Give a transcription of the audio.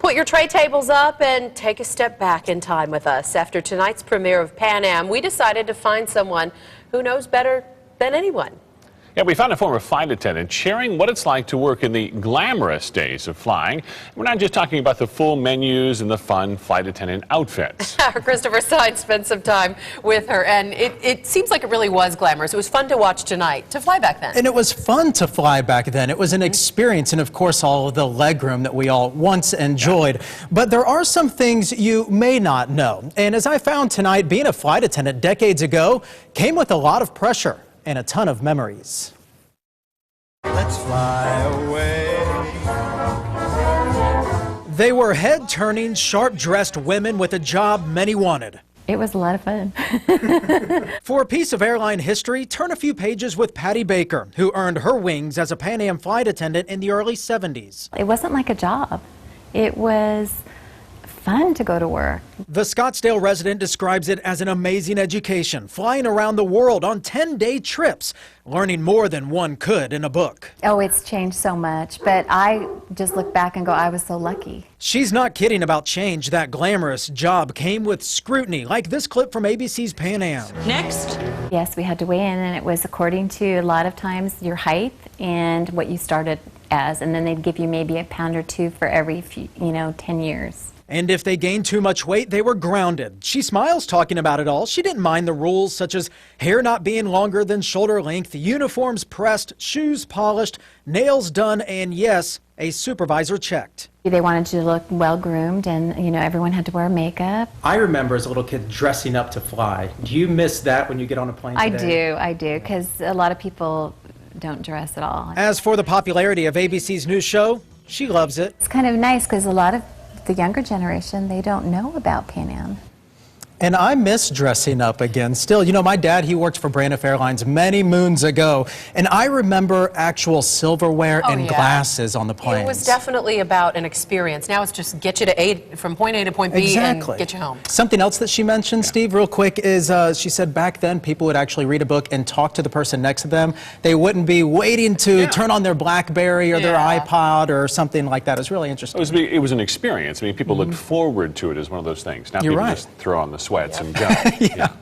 Put your tray tables up and take a step back in time with us. After tonight's premiere of Pan Am, we decided to find someone who knows better than anyone. Yeah, we found a former flight attendant sharing what it's like to work in the glamorous days of flying. We're not just talking about the full menus and the fun flight attendant outfits. Christopher Stein spent some time with her, and it seems like it really was glamorous. It was fun to watch tonight, to fly back then. And it was fun to fly back then. It was an experience, and of course all of the legroom that we all once enjoyed. But there are some things you may not know. And as I found tonight, being a flight attendant decades ago came with a lot of pressure and a ton of memories. Let's fly away. They were head-turning, sharp-dressed women with a job many wanted. It was a lot of fun. For a piece of airline history, turn a few pages with Patty Baker, who earned her wings as a Pan Am flight attendant in the early 70s. It wasn't like a job. It was fun to go to work. The Scottsdale resident describes it as an amazing education, flying around the world on 10-day trips, learning more than one could in a book. Oh, it's changed so much, but I just look back and go, I was so lucky. She's not kidding about change. That glamorous job came with scrutiny, like this clip from ABC's Pan Am. Next. Yes, we had to weigh in, and it was according to a lot of times your height and what you started as, and then they'd give you maybe a pound or two for every few, 10 years. And if they gained too much weight, they were grounded. She smiles talking about it all. She didn't mind the rules, such as hair not being longer than shoulder length, uniforms pressed, shoes polished, nails done, and yes, a supervisor checked. They wanted you to look well-groomed, and, everyone had to wear makeup. I remember as a little kid dressing up to fly. Do you miss that when you get on a plane today? I do, because a lot of people don't dress at all. As for the popularity of ABC's new show, she loves it. It's kind of nice, because a lot of the younger generation, they don't know about Pan Am. And I miss dressing up again. Still, my dad, he worked for Braniff Airlines many moons ago, and I remember actual silverware and glasses on the planes. It was definitely about an experience. Now it's just get you to from point A to point B and get you home. Something else that she mentioned, Steve, real quick, is she said back then people would actually read a book and talk to the person next to them. They wouldn't be waiting to turn on their BlackBerry or their iPod or something like that. It was really interesting. It was an experience. I mean, people looked forward to it as one of those things. Now people just throw on the sweats and go. Yeah.